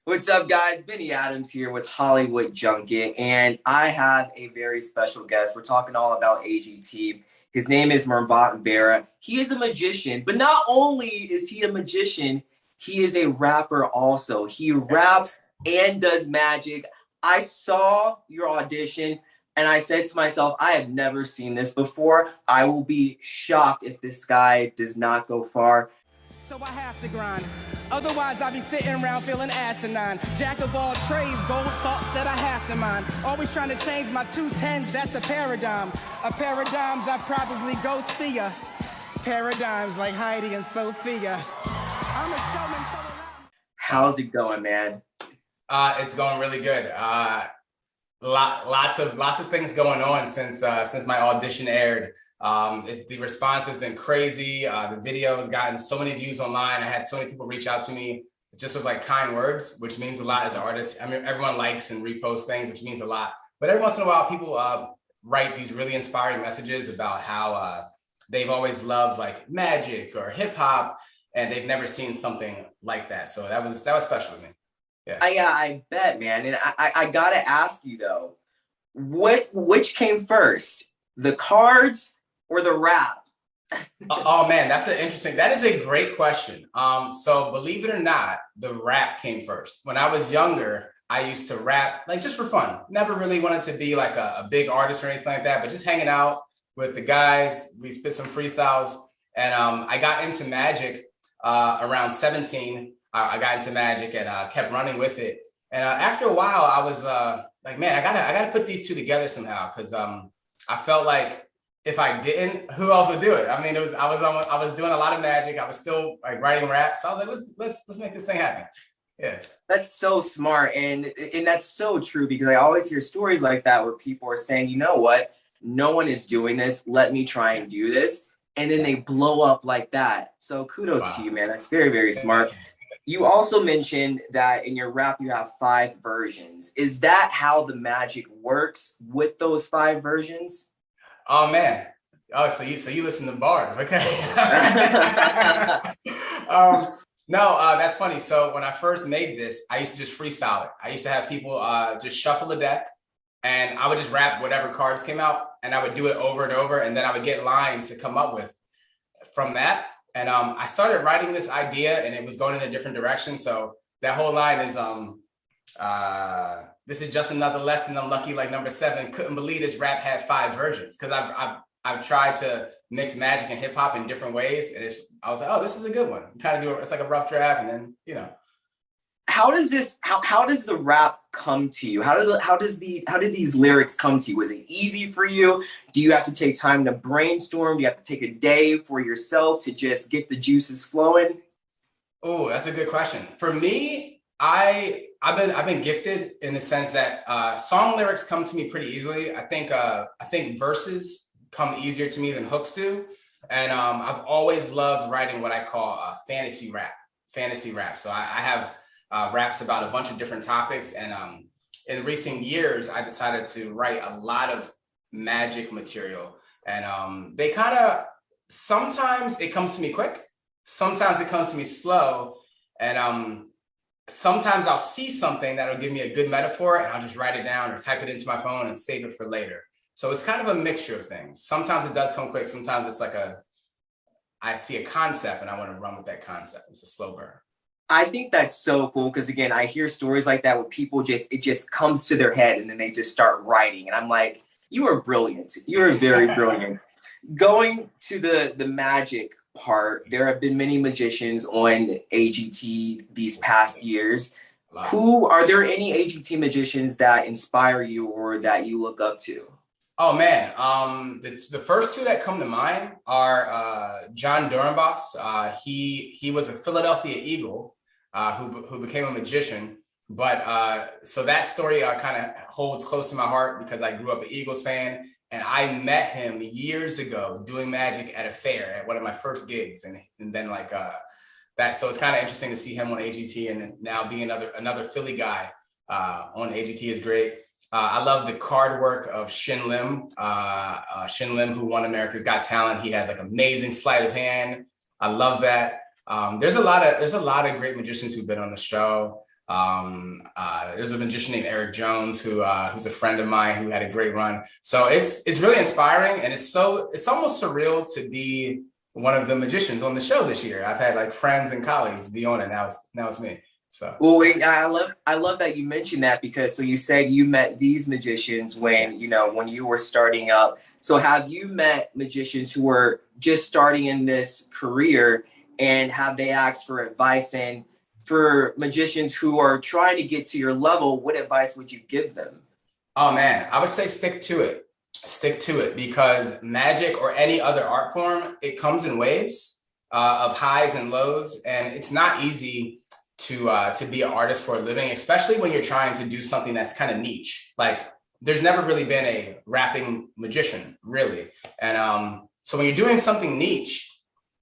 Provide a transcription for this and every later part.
What's up, guys? Benny Adams here with Hollywood Junket, and I have a very special guest. We're talking all about AGT. His name is Mervant Vera. He is a magician, but not only is he a magician, he is a rapper also. He raps and does magic. I saw your audition and I said to myself, I have never seen this before. I will be shocked if this guy does not go far. So I have to grind. Otherwise, I'll be sitting around feeling asinine. Jack of all trades, gold thoughts that I have to mind. Always trying to change my 210s, that's a paradigm. A paradigms I probably go see ya. Paradigms like Heidi and Sophia. I'm a showman so around. How's it going, man? It's going really good. Lots of things going on since my audition aired. The response has been crazy. The video has gotten so many views online. I had so many people reach out to me just with like kind words, which means a lot as an artist. I mean, everyone likes and reposts things, which means a lot. But every once in a while, people write these really inspiring messages about how they've always loved like magic or hip hop, and they've never seen something like that. So that was special to me. Yeah. I bet, man. And I gotta ask you though, which came first, the cards or the rap? Oh man, that is a great question. So believe it or not, the rap came first. When I was younger, I used to rap like just for fun. Never really wanted to be like a big artist or anything like that, but just hanging out with the guys. We spit some freestyles, and I got into magic around 17. I got into magic and kept running with it. And after a while, I was like, man, I gotta put these two together somehow, because I felt like if I didn't, who else would do it? I mean, I was doing a lot of magic. I was still like writing rap, so I was like, let's make this thing happen. Yeah, That's so smart, and that's so true, because I always hear stories like that where people are saying, you know what, no one is doing this. Let me try and do this, and then they blow up like that. So kudos to you, man. That's very, very smart. You also mentioned that in your rap you have 5 versions. Is that how the magic works with those 5 versions? Oh man. Oh, so you listen to bars, okay? No, that's funny. So when I first made this, I used to just freestyle it. I used to have people just shuffle the deck, and I would just rap whatever cards came out, and I would do it over and over, and then I would get lines to come up with from that. And I started writing this idea, and it was going in a different direction. So that whole line is, this is just another lesson. I'm lucky like number 7. Couldn't believe this rap had 5 versions, because I've tried to mix magic and hip hop in different ways, and I was like, oh, this is a good one. Kind of do it. It's like a rough draft, and then How does the rap come to you? How did these lyrics come to you? Was it easy for you? Do you have to take time to brainstorm? Do you have to take a day for yourself to just get the juices flowing? Oh, that's a good question. For me, I've been gifted in the sense that song lyrics come to me pretty easily. I think verses come easier to me than hooks do, and I've always loved writing what I call fantasy rap. So I have raps about a bunch of different topics, and in recent years, I decided to write a lot of magic material, and they kind of, sometimes it comes to me quick, sometimes it comes to me slow, and sometimes I'll see something that'll give me a good metaphor, and I'll just write it down or type it into my phone and save it for later. So it's kind of a mixture of things. Sometimes it does come quick. Sometimes it's like I see a concept and I want to run with that concept. It's a slow burn. I think that's so cool, because again, I hear stories like that where people it just comes to their head and then they just start writing, and I'm like, you are brilliant. You are very brilliant. Going to the magic part, there have been many magicians on AGT these past years. Are there any AGT magicians that inspire you or that you look up to? Oh man, the first 2 that come to mind are John Durenboss. He was a Philadelphia Eagle who became a magician. But so that story kind of holds close to my heart, because I grew up an Eagles fan, and I met him years ago doing magic at a fair at one of my first gigs, and then like that. So it's kind of interesting to see him on AGT, and now being another Philly guy on AGT is great. I love the card work of Shin Lim. Shin Lim, who won America's Got Talent. He has like amazing sleight of hand. I love that. There's a lot of great magicians who've been on the show. There's a magician named Eric Jones who's a friend of mine who had a great run. So it's really inspiring, and it's almost surreal to be one of the magicians on the show this year. I've had like friends and colleagues be on it. Now it's me. So well, wait, I love that you mentioned that, because so you said you met these magicians when when you were starting up. So have you met magicians who were just starting in this career, and have they asked for advice? And for magicians who are trying to get to your level, what advice would you give them? Oh man, I would say stick to it. Stick to it, because magic or any other art form, it comes in waves of highs and lows, and it's not easy to be an artist for a living, especially when you're trying to do something that's kind of niche. Like there's never really been a rapping magician, really, and so when you're doing something niche,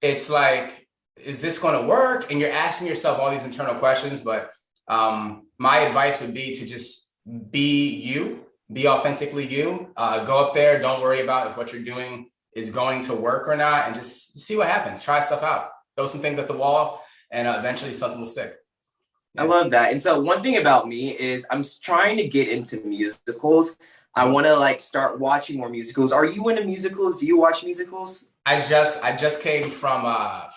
it's like, is this going to work? And you're asking yourself all these internal questions. But my advice would be to just be you. Be authentically you. Go up there. Don't worry about if what you're doing is going to work or not, and just see what happens. Try stuff out. Throw some things at the wall, and eventually something will stick. I love that. And so one thing about me is I'm trying to get into musicals. I want to like start watching more musicals. Are you into musicals? Do you watch musicals? I just came from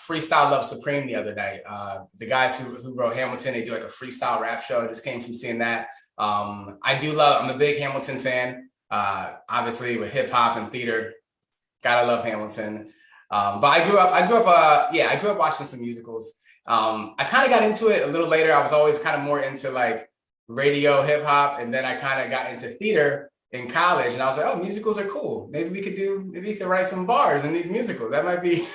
Freestyle Love Supreme the other night. The guys who wrote Hamilton, they do like a freestyle rap show. I just came from seeing that. I'm a big Hamilton fan. Obviously with hip hop and theater, gotta love Hamilton. But I grew up watching some musicals. I kind of got into it a little later. I was always kind of more into like radio hip hop, and then I kind of got into theater in college, and I was like, oh, musicals are cool. Maybe we could write some bars in these musicals. That might be.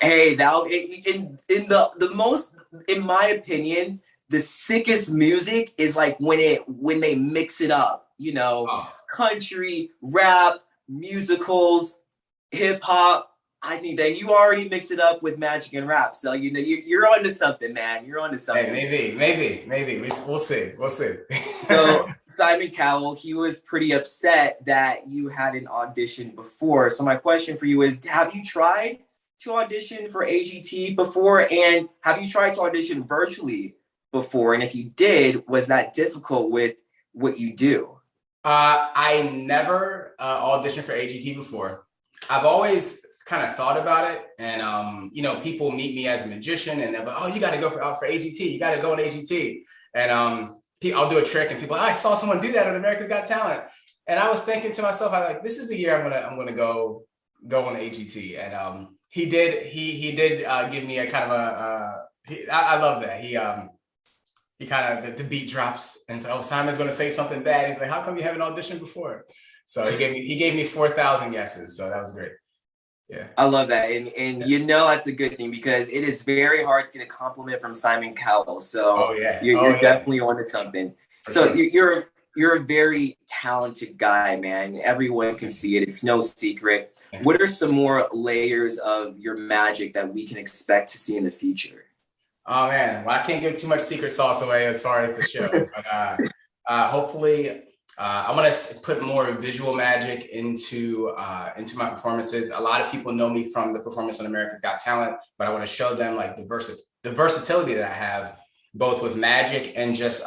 Hey, in the most, in my opinion, the sickest music is like when they mix it up, country, rap, musicals, hip hop. I think that you already mix it up with magic and rap. So, you're onto something, man. You're onto something. Hey, maybe. We'll see. So Simon Cowell, he was pretty upset that you had an audition before. So my question for you is, have you tried to audition for AGT before? And have you tried to audition virtually before? And if you did, was that difficult with what you do? I never auditioned for AGT before. I've always kind of thought about it, and people meet me as a magician, and they're like, oh, you got to go for AGT, you got to go on AGT, and I'll do a trick, and people, I saw someone do that on America's Got Talent, and I was thinking to myself, this is the year I'm gonna go on AGT, and he did give me a kind of I love that he kind of the beat drops, and so Simon's gonna say something bad. He's like, how come you haven't auditioned before? So he gave me 4,000 guesses, so that was great. Yeah, I love that, and that's a good thing, because it is very hard to get a compliment from Simon Cowell. So you're definitely onto something. For so sure. You're a very talented guy, man. Everyone can see it. It's no secret. What are some more layers of your magic that we can expect to see in the future? Oh man, well, I can't give too much secret sauce away as far as the show, but hopefully. I want to put more visual magic into my performances. A lot of people know me from the performance on America's Got Talent, but I want to show them like the versatility that I have, both with magic and just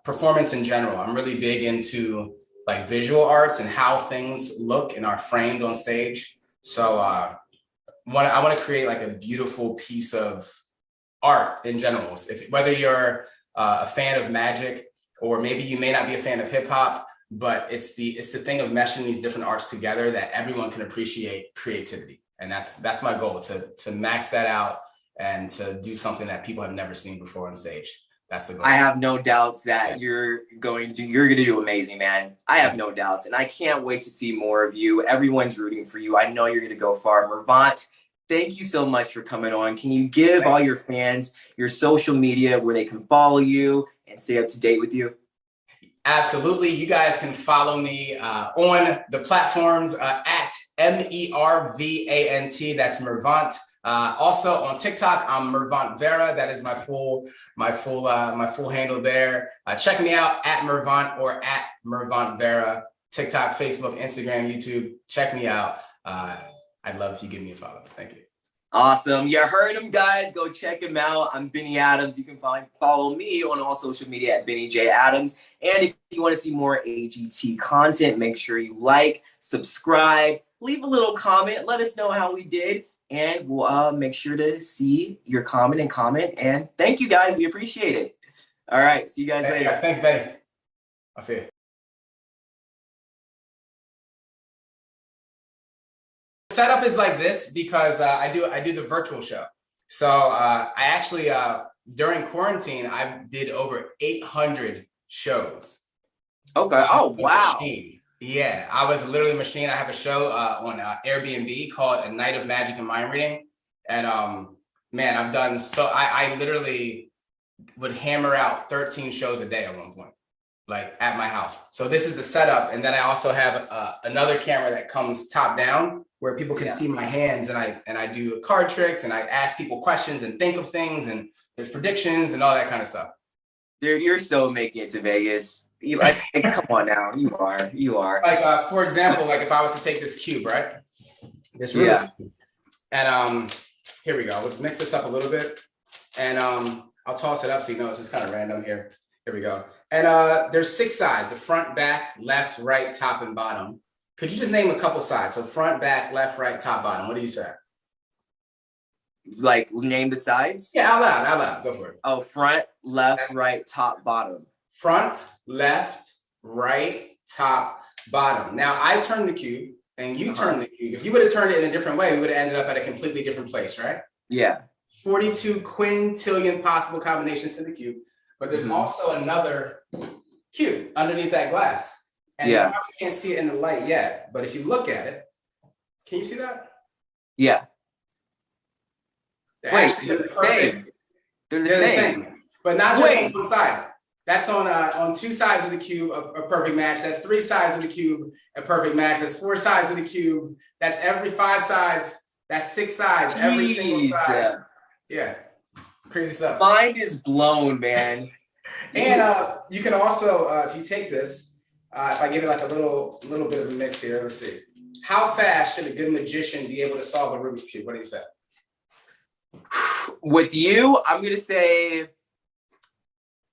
performance in general. I'm really big into like visual arts and how things look and are framed on stage. So I want to create like a beautiful piece of art in general. Whether you're a fan of magic, or maybe you may not be a fan of hip hop, but it's the thing of meshing these different arts together that everyone can appreciate creativity. And that's my goal, to max that out and to do something that people have never seen before on stage. That's the goal. I have no doubts that you're going to do amazing, man. I have no doubts, and I can't wait to see more of you. Everyone's rooting for you. I know you're going to go far. Mervant, thank you so much for coming on. Can you give all your fans your social media where they can follow you and stay up to date with you? Absolutely. You guys can follow me on the platforms at MERVANT. That's Mervant. Also on TikTok, I'm Mervant Vera. That is my full handle there. Check me out at Mervant or at Mervant Vera. TikTok, Facebook, Instagram, YouTube. Check me out. I'd love if you give me a follow. Thank you. Awesome. You heard him, guys. Go check him out. I'm Benny Adams. You can follow me on all social media at Benny J Adams. And if you want to see more AGT content, make sure you like, subscribe, leave a little comment. Let us know how we did. And we'll make sure to see your comment. And thank you, guys. We appreciate it. All right. See you guys later. Thanks, Benny. I'll see you. Setup is like this because I do the virtual show. So I actually during quarantine I did over 800 shows. Okay. Oh wow. Yeah, I was literally a machine. I have a show on Airbnb called A Night of Magic and Mind Reading, and man, I've done so. I literally would hammer out 13 shows a day at one point, like at my house. So this is the setup, and then I also have another camera that comes top down, where people can see my hands, and I do card tricks, and I ask people questions and think of things, and there's predictions and all that kind of stuff. Dude, you're so making it to Vegas. Come on now, you are. Like for example, like if I was to take this cube, right? This Rubik's cube, and here we go. Let's mix this up a little bit, and I'll toss it up so you know it's just kind of random here. Here we go. And there's 6 sides: the front, back, left, right, top, and bottom. Could you just name a couple sides? So front, back, left, right, top, bottom. What do you say? Like name the sides? Yeah, out loud. Go for it. Oh, front, left, right, top, bottom. Front, left, right, top, bottom. Now I turn the cube and you turn the cube. If you would have turned it in a different way, we would have ended up at a completely different place, right? Yeah. 42 quintillion possible combinations to the cube. But there's also another cube underneath that glass. And you probably can't see it in the light yet, but if you look at it, can you see that? Yeah. They're the same. They're the same. But not just on one side. That's on 2 sides of the cube, a perfect match. That's 3 sides of the cube, a perfect match. That's 4 sides of the cube. That's every 5 sides. That's 6 sides, every single side. Yeah. Crazy stuff. Mind is blown, man. And you can also, if you take this, if I give it like a little bit of a mix here, let's see. How fast should a good magician be able to solve a Rubik's Cube? What do you say? With you, I'm going to say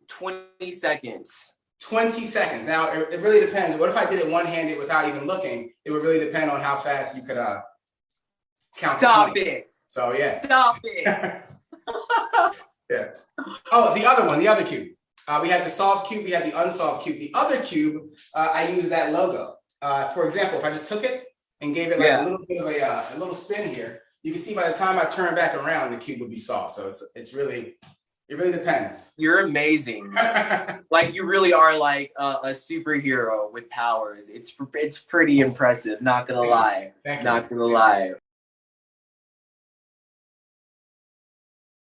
20 seconds. 20 seconds. Now, it really depends. What if I did it one-handed without even looking? It would really depend on how fast you could count. Stop it. So, yeah. Stop it. Yeah. Oh, the other cube. We have the solved cube. We have the unsolved cube. The other cube, I use that logo. For example, if I just took it and gave it like a little bit of a little spin here, you can see by the time I turn back around, the cube would be solved. So it really depends. You're amazing. Like you really are like a superhero with powers. It's pretty impressive. Not gonna lie. Thank you. Not gonna lie.